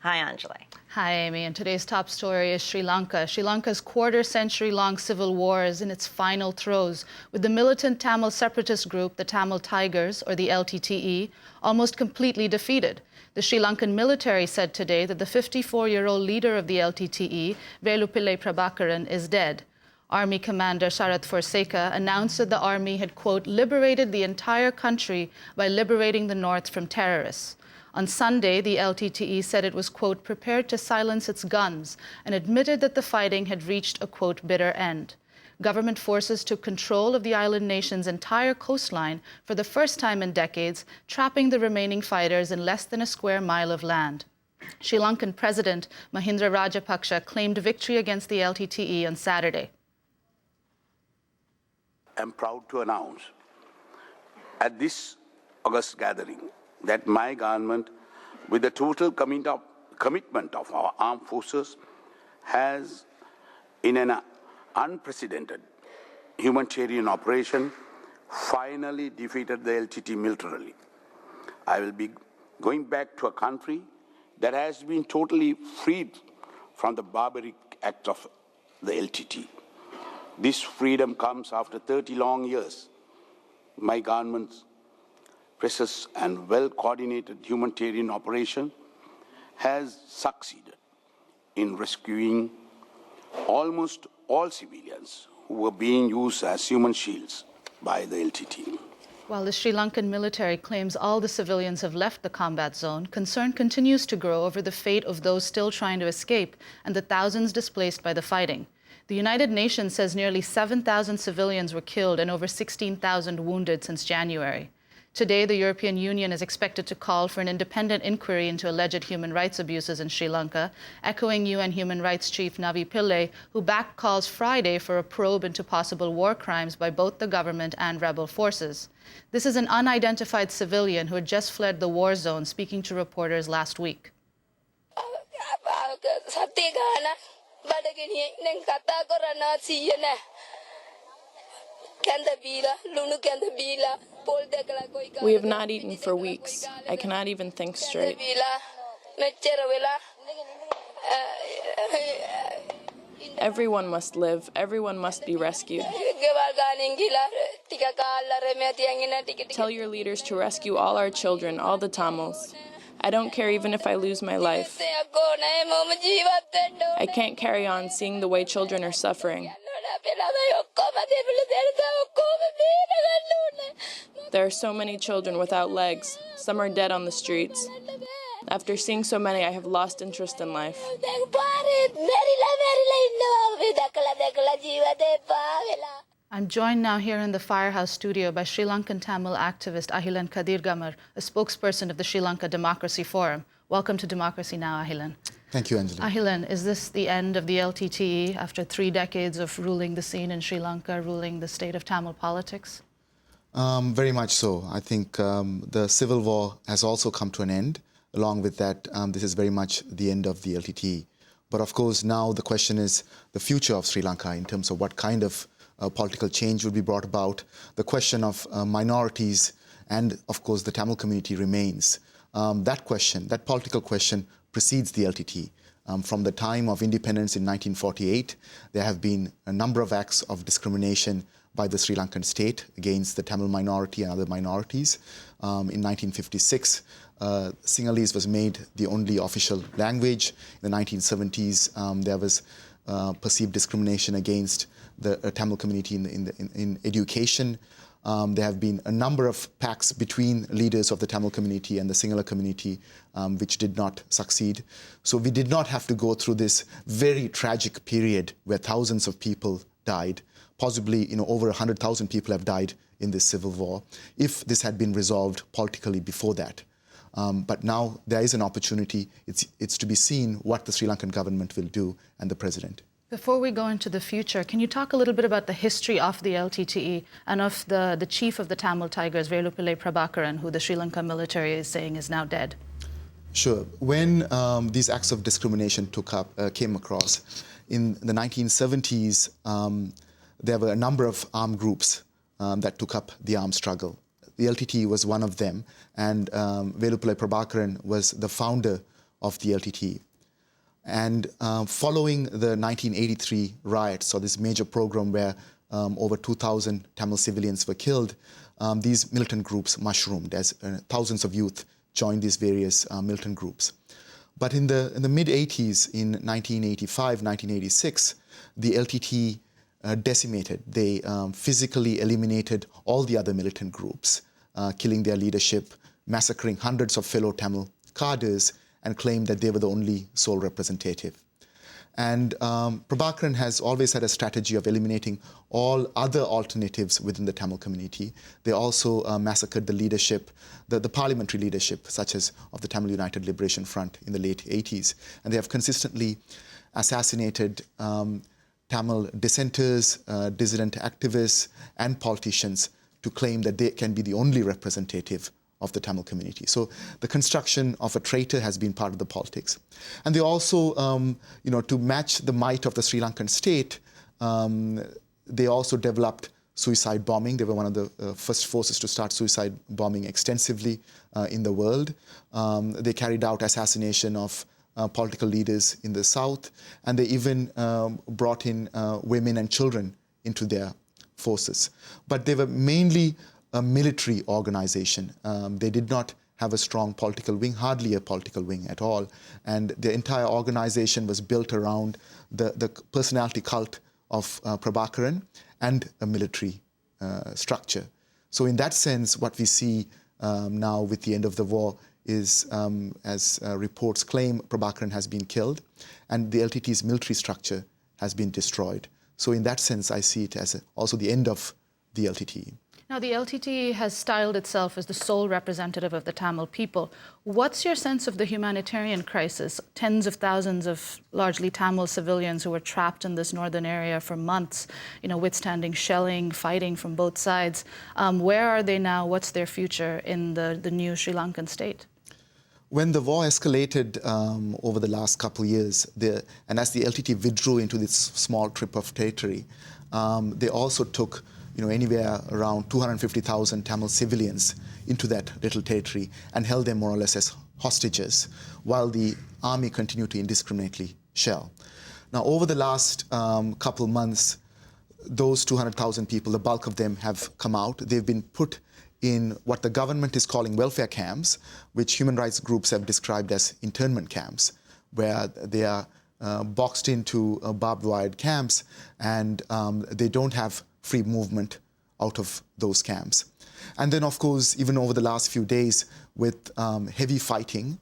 Hi, Anjali. Hi, Amy. And today's top story is Sri Lanka. Sri Lanka's quarter-century-long civil war is in its final throes, with the militant Tamil separatist group, the Tamil Tigers, or the LTTE, almost completely defeated. The Sri Lankan military said today that the 54-year-old leader of the LTTE, Velupillai Prabhakaran, is dead. Army Commander Sarath Fonseka announced that the army had, quote, liberated the entire country by liberating the north from terrorists. On Sunday, the LTTE said it was, quote, prepared to silence its guns and admitted that the fighting had reached a, quote, bitter end. Government forces took control of the island nation's entire coastline for the first time in decades, trapping the remaining fighters in less than a square mile of land. Sri Lankan President Mahinda Rajapaksa claimed victory against the LTTE on Saturday. I'm proud to announce at this August gathering that my government, with the total commitment of our armed forces, has, in an unprecedented humanitarian operation, finally defeated the LTTE militarily. I will be going back to a country that has been totally freed from the barbaric act of the LTTE. This freedom comes after 30 long years. My government's precious and well-coordinated humanitarian operation has succeeded in rescuing almost all civilians who were being used as human shields by the LTTE. While the Sri Lankan military claims all the civilians have left the combat zone, concern continues to grow over the fate of those still trying to escape and the thousands displaced by the fighting. The United Nations says nearly 7,000 civilians were killed and over 16,000 wounded since January. Today, the European Union is expected to call for an independent inquiry into alleged human rights abuses in Sri Lanka, echoing UN Human Rights Chief Velupillai, who backed calls Friday for a probe into possible war crimes by both the government and rebel forces. This is an unidentified civilian who had just fled the war zone, speaking to reporters last week. We have not eaten for weeks. I cannot even think straight. Everyone must live. Everyone must be rescued. Tell your leaders to rescue all our children, all the Tamils. I don't care even if I lose my life. I can't carry on seeing the way children are suffering. There are so many children without legs. Some are dead on the streets. After seeing so many, I have lost interest in life. I'm joined now here in the Firehouse studio by Sri Lankan Tamil activist Ahilan Kadirgamar, a spokesperson of the Sri Lanka Democracy Forum. Welcome to Democracy Now!, Ahilan. Thank you, Anjali. Ahilan, is this the end of the LTTE after 3 decades of ruling the scene in Sri Lanka, ruling the state of Tamil politics? Very much so. I think the civil war has also come to an end. Along with that, this is very much the end of the LTTE. But of course, now the question is the future of Sri Lanka in terms of what kind of political change will be brought about. The question of minorities and, of course, the Tamil community remains. That question, that political question, precedes the LTTE. From the time of independence in 1948, there have been a number of acts of discrimination by the Sri Lankan state against the Tamil minority and other minorities. In 1956, Sinhalese was made the only official language. In the 1970s, there was perceived discrimination against the Tamil community in education. There have been a number of pacts between leaders of the Tamil community and the Sinhala community which did not succeed. So we did not have to go through this very tragic period where thousands of people died. Possibly, over 100,000 people have died in this civil war, if this had been resolved politically before that. But now there is an opportunity. It's to be seen what the Sri Lankan government will do and the president. Before we go into the future, can you talk a little bit about the history of the LTTE and of the chief of the Tamil Tigers, Velupillai Prabhakaran, who the Sri Lankan military is saying is now dead? Sure. When these acts of discrimination came across, in the 1970s, there were a number of armed groups that took up the armed struggle. The LTTE was one of them, and Velupillai Prabhakaran was the founder of the LTTE. And following the 1983 riots, or this major program where over 2,000 Tamil civilians were killed, these militant groups mushroomed as thousands of youth joined these various militant groups. But in the mid-80s, in 1985, 1986, the LTTE decimated. They physically eliminated all the other militant groups, killing their leadership, massacring hundreds of fellow Tamil cadres, and claimed that they were the only sole representative. And Prabhakaran has always had a strategy of eliminating all other alternatives within the Tamil community. They also massacred the leadership, the parliamentary leadership, such as of the Tamil United Liberation Front in the late 80s. And they have consistently assassinated Tamil dissenters, dissident activists, and politicians to claim that they can be the only representative of the Tamil community. So the construction of a traitor has been part of the politics. And they also, to match the might of the Sri Lankan state, they also developed suicide bombing. They were one of the first forces to start suicide bombing extensively in the world. They carried out assassination of political leaders in the south, and they even brought in women and children into their forces. But they were mainly a military organization. They did not have a strong political wing, hardly a political wing at all. And the entire organization was built around the personality cult of Prabhakaran and a military structure. So in that sense, what we see now with the end of the war is, as reports claim, Prabhakaran has been killed and the LTTE's military structure has been destroyed. So in that sense, I see it as also the end of the LTTE. Now, the LTTE has styled itself as the sole representative of the Tamil people. What's your sense of the humanitarian crisis? Tens of thousands of largely Tamil civilians who were trapped in this northern area for months, withstanding shelling, fighting from both sides. Where are they now? What's their future in the new Sri Lankan state? When the war escalated over the last couple of years, and as the LTTE withdrew into this small strip of territory, they also took anywhere around 250,000 Tamil civilians into that little territory and held them more or less as hostages while the army continued to indiscriminately shell. Now, over the last couple months, those 200,000 people, the bulk of them have come out. They've been put in what the government is calling welfare camps, which human rights groups have described as internment camps, where they are boxed into barbed wire camps, and they don't have free movement out of those camps. And then, of course, even over the last few days with heavy fighting,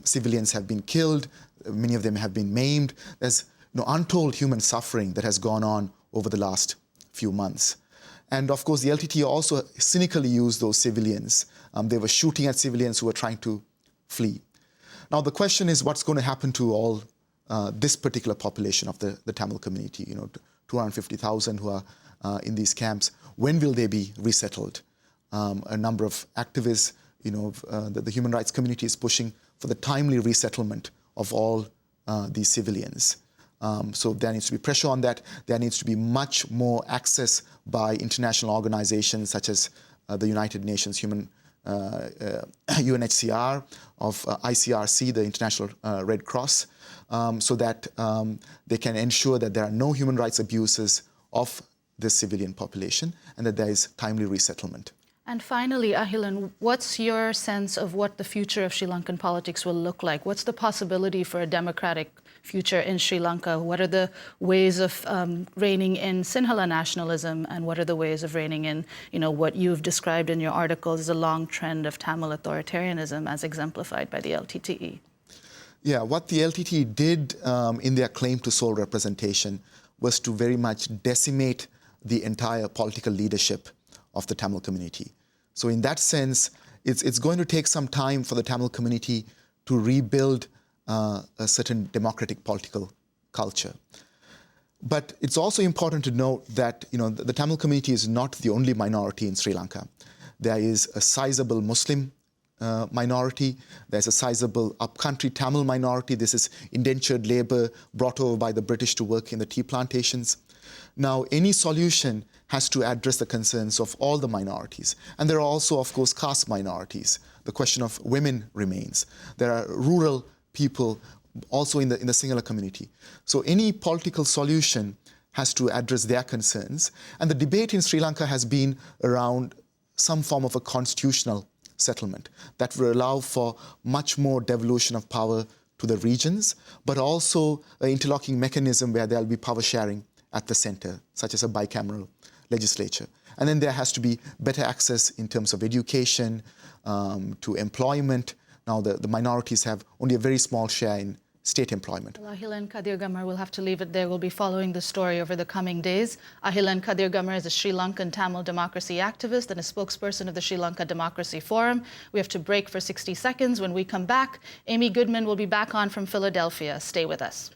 civilians have been killed, many of them have been maimed. There's untold human suffering that has gone on over the last few months. And of course, the LTTE also cynically used those civilians. They were shooting at civilians who were trying to flee. Now, the question is what's going to happen to all this particular population of the Tamil community, 250,000 who are in these camps. When will they be resettled? A number of activists, the human rights community is pushing for the timely resettlement of all these civilians. So there needs to be pressure on that. There needs to be much more access by international organizations such as the United Nations UNHCR, of ICRC, the International Red Cross, so that they can ensure that there are no human rights abuses of the civilian population and that there is timely resettlement. And finally, Ahilan, what's your sense of what the future of Sri Lankan politics will look like? What's the possibility for a democratic future in Sri Lanka? What are the ways of reining in Sinhala nationalism, and what are the ways of reining in, what you've described in your articles as a long trend of Tamil authoritarianism as exemplified by the LTTE? Yeah, what the LTTE did in their claim to sole representation was to very much decimate the entire political leadership of the Tamil community. So in that sense, it's going to take some time for the Tamil community to rebuild a certain democratic political culture. But it's also important to note that the Tamil community is not the only minority in Sri Lanka. There is a sizable Muslim minority. There's a sizable upcountry Tamil minority. This is indentured labor brought over by the British to work in the tea plantations. Now, any solution has to address the concerns of all the minorities. And there are also, of course, caste minorities. The question of women remains. There are rural people also in the Sinhala community. So any political solution has to address their concerns. And the debate in Sri Lanka has been around some form of a constitutional settlement that will allow for much more devolution of power to the regions, but also an interlocking mechanism where there'll be power sharing at the center, such as a bicameral legislature. And then there has to be better access in terms of education, to employment. Now the minorities have only a very small share in state employment. Well, Ahilan Kadir Gamar, we'll have to leave it there. We'll be following the story over the coming days. Ahilan Kadir Gamar is a Sri Lankan Tamil democracy activist and a spokesperson of the Sri Lanka Democracy Forum. We have to break for 60 seconds. When we come back, Amy Goodman will be back on from Philadelphia. Stay with us.